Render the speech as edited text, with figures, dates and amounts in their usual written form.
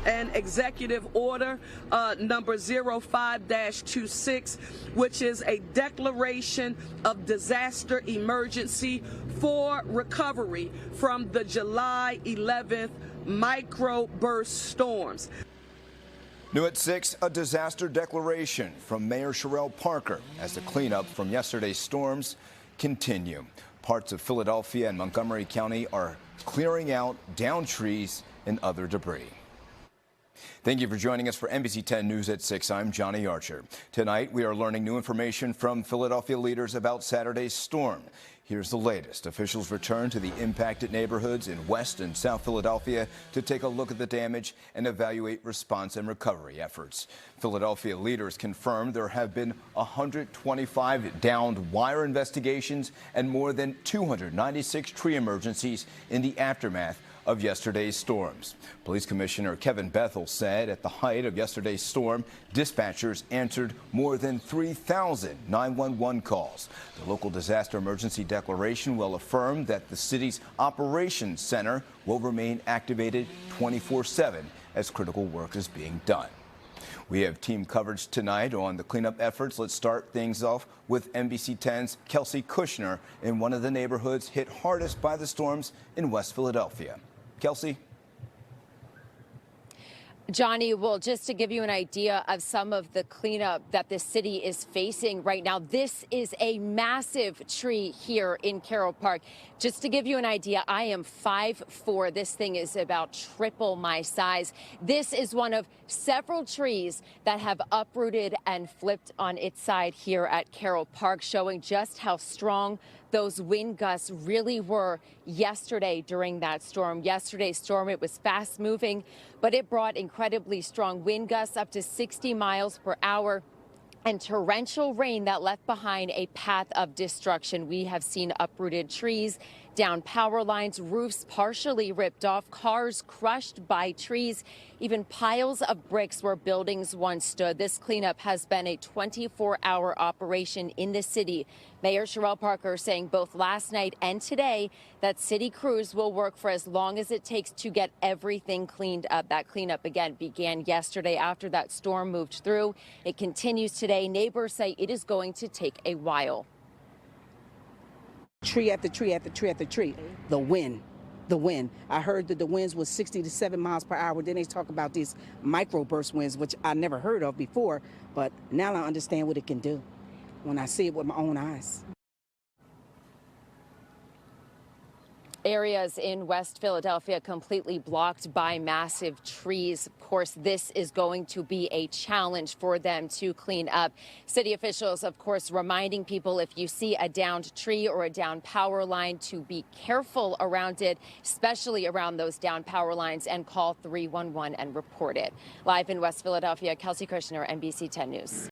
an executive order number 05-26, which is a declaration of disaster emergency for recovery from the July 11th microburst storms. New at 6, a disaster declaration from Mayor Sherelle Parker as the cleanup from yesterday's storms continue. Parts of Philadelphia and Montgomery County are clearing out downed trees and other debris. Thank you for joining us for NBC 10 News at 6. I'm Johnny Archer. Tonight, we are learning new information from Philadelphia leaders about Saturday's storm. Here's the latest. Officials return to the impacted neighborhoods in West and South Philadelphia to take a look at the damage and evaluate response and recovery efforts. Philadelphia leaders confirmed there have been 125 downed wire investigations and more than 296 tree emergencies in the aftermath of yesterday's storms. Police Commissioner Kevin Bethel said at the height of yesterday's storm, dispatchers answered more than 3,000 911 calls. The local disaster emergency declaration will affirm that the city's operations center will remain activated 24/7 as critical work is being done. We have team coverage tonight on the cleanup efforts. Let's start things off with NBC 10's Kelsey Kushner in one of the neighborhoods hit hardest by the storms in West Philadelphia. Kelsey. Johnny, well, just to give you an idea of some of the cleanup that the city is facing right now, this is a massive tree here in Carroll Park. Just to give you an idea, I am 5'4". This thing is about triple my size. This is one of several trees that have uprooted and flipped on its side here at Carroll Park, showing just how strong those wind gusts really were yesterday during that storm. Yesterday's storm, it was fast moving, but it brought incredibly strong wind gusts up to 60 miles per hour and torrential rain that left behind a path of destruction. We have seen uprooted trees, down power lines, roofs partially ripped off, cars crushed by trees, even piles of bricks where buildings once stood. This cleanup has been a 24-hour operation in the city. Mayor Sherelle Parker saying both last night and today that city crews will work for as long as it takes to get everything cleaned up. That cleanup, again, began yesterday after that storm moved through. It continues today. Neighbors say it is going to take a while. Tree after tree after tree after tree. The wind. I heard that the winds was 60 to 7 miles per hour. Then they talk about these microburst winds, which I never heard of before. But now I understand what it can do when I see it with my own eyes. Areas in West Philadelphia completely blocked by massive trees. Of course, this is going to be a challenge for them to clean up. City officials, of course, reminding people if you see a downed tree or a downed power line to be careful around it, especially around those downed power lines, and call 311 and report it. Live in West Philadelphia, Kelsey Kushner, NBC 10 News.